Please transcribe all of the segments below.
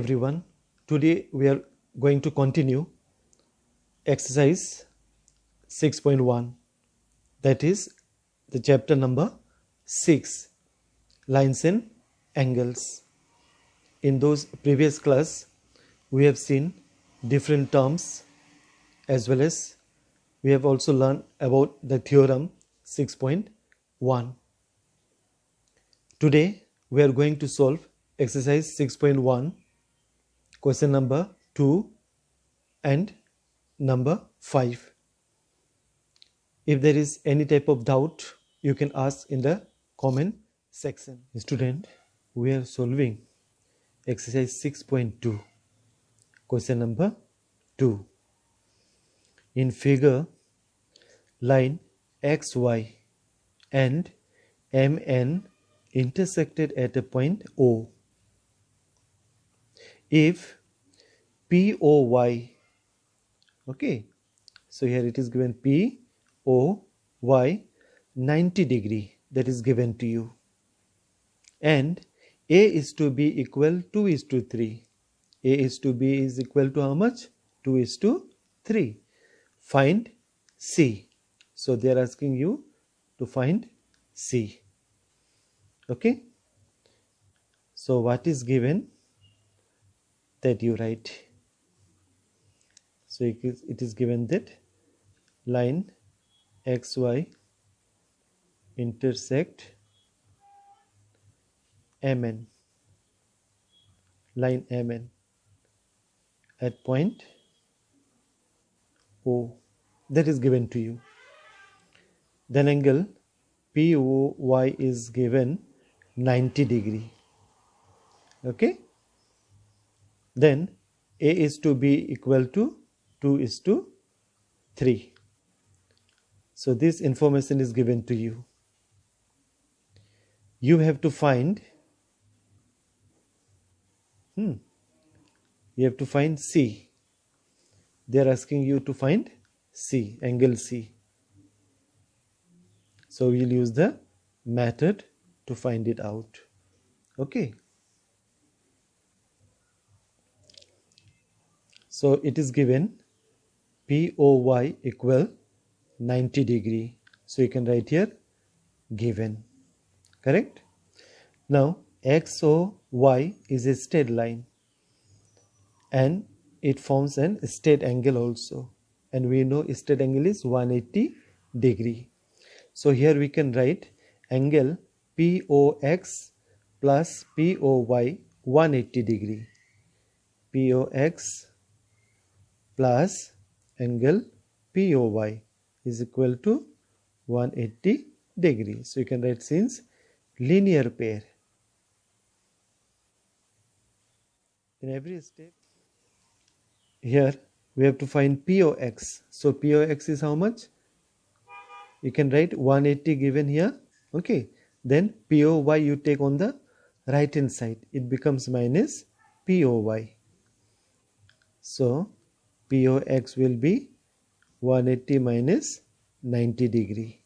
everyone. Today we are going to continue exercise 6.1, that is the chapter number 6, lines and angles. In those previous class we have seen different terms, as well as we have also learned about the theorem 6.1. Today we are going to solve exercise 6.1, question number 2 and number 5. If there is any type of doubt, you can ask in the comment section. Student, we are solving exercise 6.2, question number 2. In figure, line XY and MN intersected at a point O. If POY, okay, so here it is given POY 90 degree, that is given to you, and A is to be equal 2:3. A is to B is equal to how much? 2:3. Find C. So they are asking you to find C. Okay, so what is given, that you write. So it is given that line XY intersect MN, line MN at point O, that is given to you. Then angle POY is given 90 degree. Okay, then A is to be equal to 2:3. So this information is given to you. You have to find C. They are asking you to find C, angle C. So we will use the method to find it out. Okay, so it is given POY equal 90 degree. So you can write here given. Correct? Now XOY is a straight line and it forms an straight angle also, and we know straight angle is 180 degree. So here we can write angle POX plus POY 180 degree. POX plus angle POY is equal to 180 degree. So you can write since linear pair. In every step, here we have to find POX. So POX is how much? You can write 180 given here. Okay, then POY you take on the right hand side, it becomes minus POY. So POX will be 180 minus 90 degree,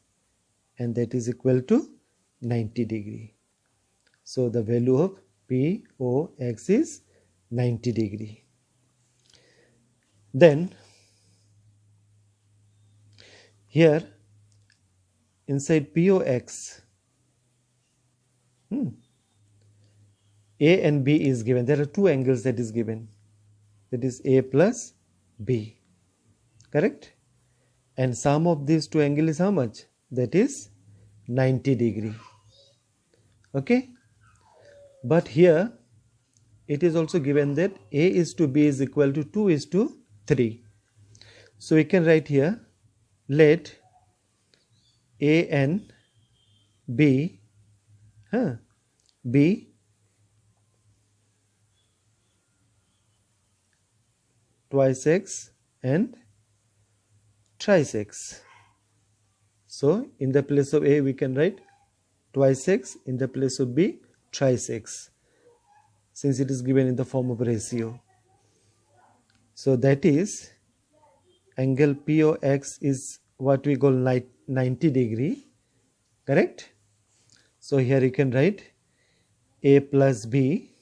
and that is equal to 90 degree. So the value of POX is 90 degree. Then here inside POX, A and B is given. There are two angles that is given, that is A plus B, correct? And sum of these two angles is how much? That is 90 degree. Okay, but here it is also given that A is to B is equal to 2:3. So we can write here, let A and B be twice x and thrice x. So in the place of A we can write twice x, in the place of B thrice x, since it is given in the form of ratio. So that is angle POX is what we call 90 degree, correct? So here you can write A plus B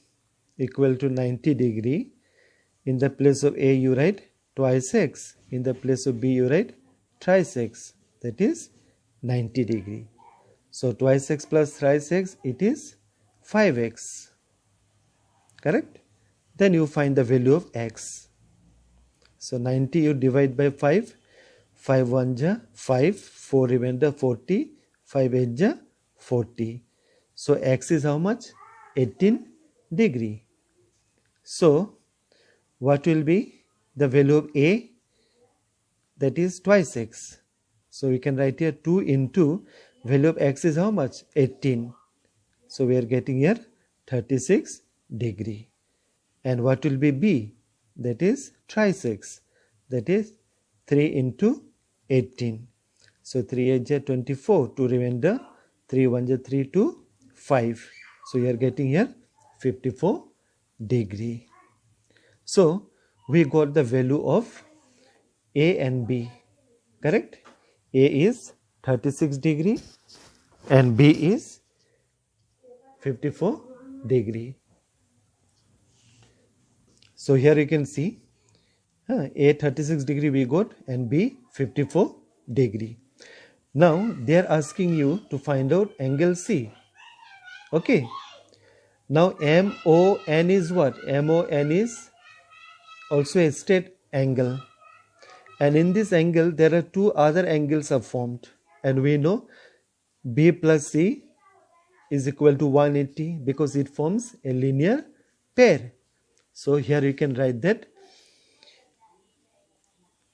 equal to 90 degree, in the place of A you write twice x, in the place of B you write thrice x, that is 90 degree. So twice x plus thrice x, it is 5x, correct? Then you find the value of x. So 90 you divide by 5, 5 1 ja 5, 4 remainder 40, 5 8 ja 40. So x is how much? 18 degree. So what will be the value of A? That is twice x. So we can write here 2 into value of x is how much? 18. So we are getting here 36 degree. And what will be B? That is thrice x. That is 3 into 18. So 3 8 ja 24, 2 remainder, 3 1 ja 3 2, 5. So you are getting here 54 degree. So we got the value of A and B, correct? A is 36 degree and B is 54 degree. So here you can see A 36 degree we got and B 54 degree. Now they are asking you to find out angle C. Okay. Now MON is what? MON is also a straight angle. And in this angle there are two other angles are formed. And we know B plus C is equal to 180 because it forms a linear pair. So here you can write that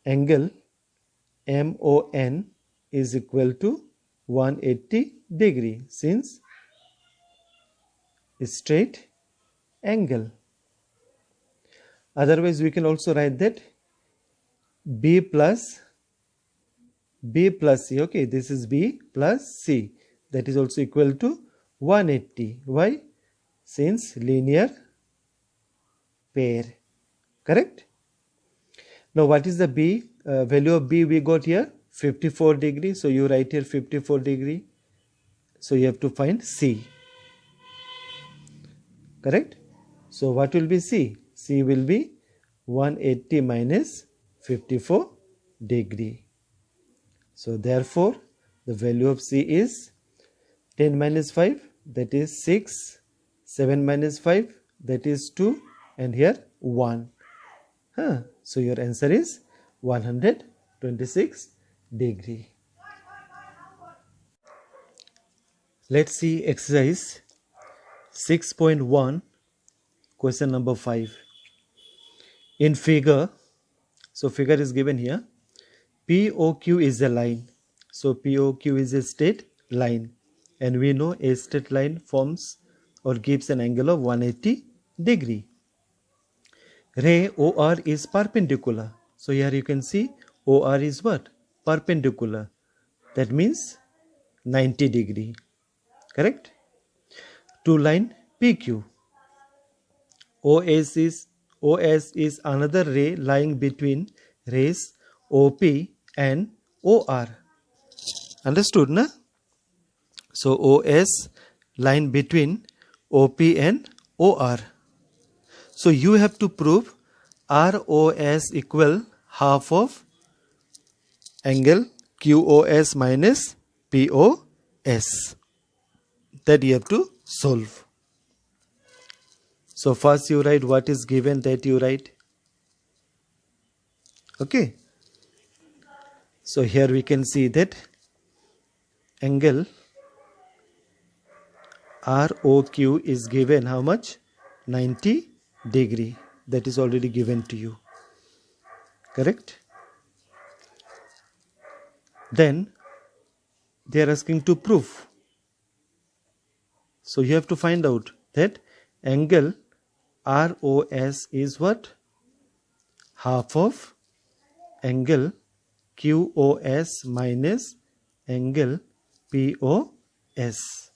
angle MON is equal to 180 degree since straight angle. Otherwise we can also write that B plus C. Okay, this is B plus C. That is also equal to 180. Why? Since linear pair. Correct? Now what is the B? Value of B we got here 54 degree. So you write here 54 degree. So you have to find C. Correct? So what will be C? C will be 180 minus 54 degree. So therefore the value of C is 10 minus 5, that is 6, 7 minus 5, that is 2, and here 1. So your answer is 126 degree. Let's see exercise 6.1, question number 5. In figure, so figure is given here, POQ is a line. So POQ is a straight line. And we know a straight line forms or gives an angle of 180 degree. Ray OR is perpendicular. So here you can see OR is what? Perpendicular. That means 90 degree. Correct? To line PQ. OS is another ray lying between rays OP and OR. Understood, na? So OS line between OP and OR. So you have to prove ROS equal half of angle QOS minus POS. That you have to solve. So first you write what is given, that you write. Okay. So here we can see that angle ROQ is given how much? 90 degree. That is already given to you. Correct? Then they are asking to prove. So you have to find out that angle ROS is what? Half of angle QOS minus angle POS.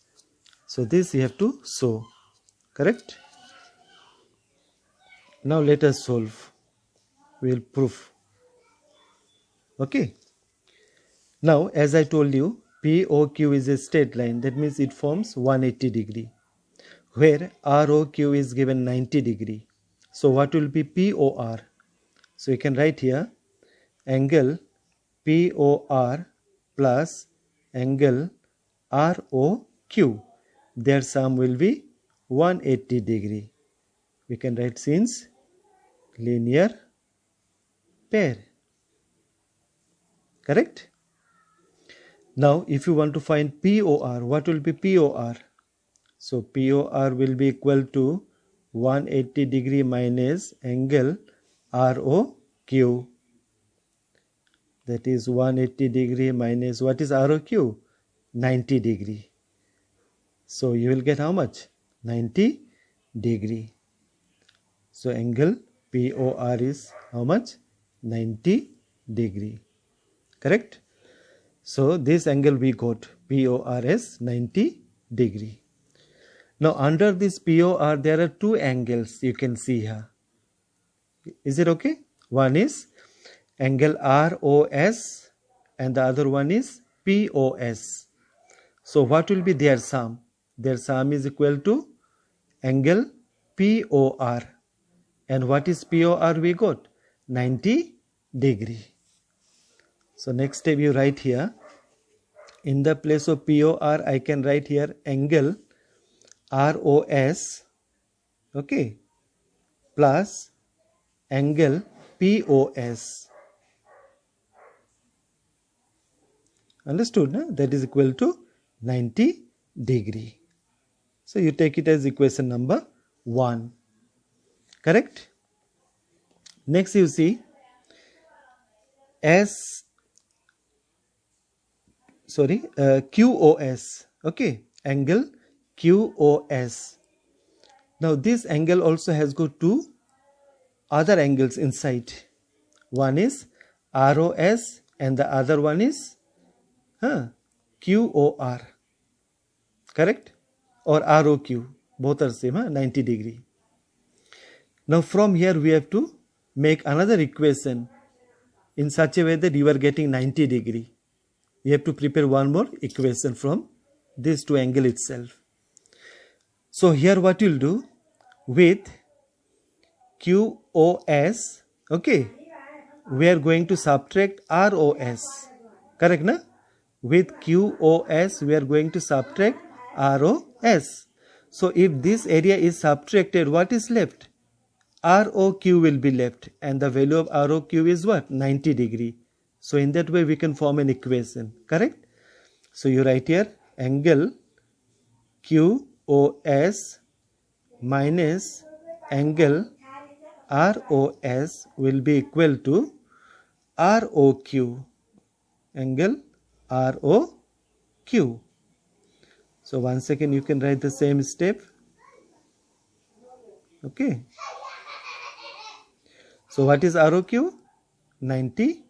So this you have to show. Correct? Now let us solve. We will prove. Okay. Now as I told you, POQ is a straight line. That means it forms 180 degree. where ROQ is given 90 degree. So what will be POR? So you can write here angle POR plus angle ROQ. Their sum will be 180 degree. We can write since linear pair. Correct? Now if you want to find POR, what will be POR? So POR will be equal to 180 degree minus angle ROQ. That is 180 degree minus what is ROQ? 90 degree. So you will get how much? 90 degree. So angle POR is how much? 90 degree. Correct? So this angle we got POR is 90 degree. Now under this POR there are two angles you can see here. Is it okay? One is angle ROS and the other one is POS. So what will be their sum? Their sum is equal to angle POR. And what is POR we got? 90 degree. So next step you write here. In the place of POR I can write here angle ROS, okay, plus angle POS. Understood? No? That is equal to 90 degree. So you take it as equation number 1. Correct? Next you see QOS. Okay, angle QOS. Now this angle also has got two other angles inside. One is ROS and the other one is QOR. Correct? Or ROQ. Both are same, 90 degree. Now from here we have to make another equation in such a way that you are getting 90 degree. You have to prepare one more equation from these two angle itself. So here what you'll do with QOS, okay, we are going to subtract ROS. Correct, na? With QOS we are going to subtract ROS. So if this area is subtracted, what is left? ROQ will be left, and the value of ROQ is what? 90 degree. So in that way we can form an equation. Correct? So you write here angle QOS minus angle ROS will be equal to ROQ. Angle ROQ. So once again you can write the same step. Okay. So what is ROQ? 90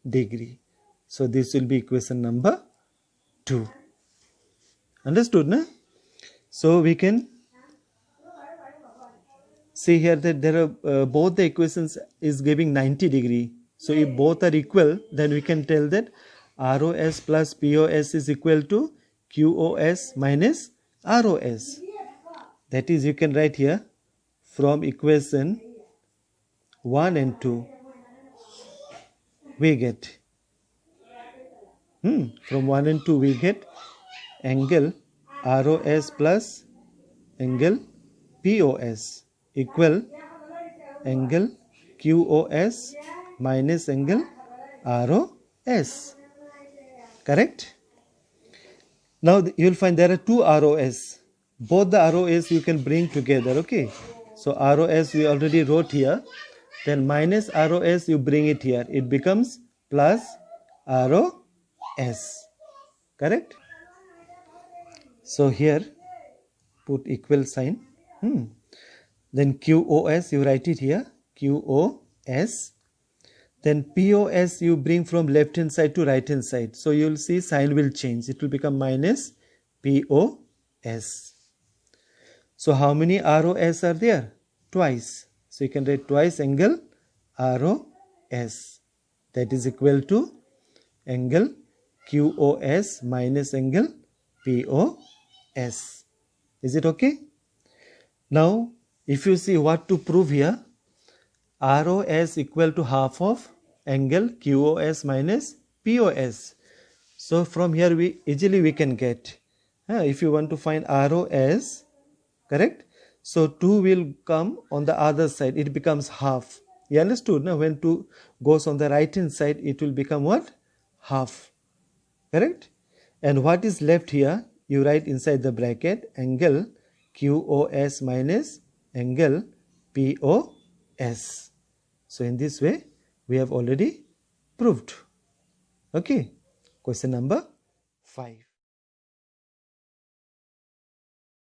degree. So this will be equation number 2. Understood, na? So we can see here that there are both the equations is giving 90 degree. So if both are equal, then we can tell that ROS plus POS is equal to QOS minus ROS. That is, you can write here from equation 1 and 2 we get from 1 and 2 we get angle ROS plus angle POS equal angle QOS minus angle ROS. Correct? Now you will find there are two ROS. Both the ROS you can bring together. Okay. So ROS we already wrote here. Then minus ROS you bring it here. It becomes plus ROS. Correct? So here put equal sign. Then QOS you write it here. QOS. Then POS you bring from left hand side to right hand side. So you will see sign will change. It will become minus POS. So how many ROS are there? Twice. So you can write twice angle ROS. That is equal to angle QOS minus angle POS. Is it okay? Now if you see what to prove here, ROS equal to half of angle QOS minus POS. So from here we easily can get, if you want to find ROS, correct, so 2 will come on the other side, it becomes half. You understood? Now when 2 goes on the right hand side, it will become what? Half, correct. And what is left here, you write inside the bracket angle QOS minus angle POS. So in this way we have already proved. Okay, question number 5.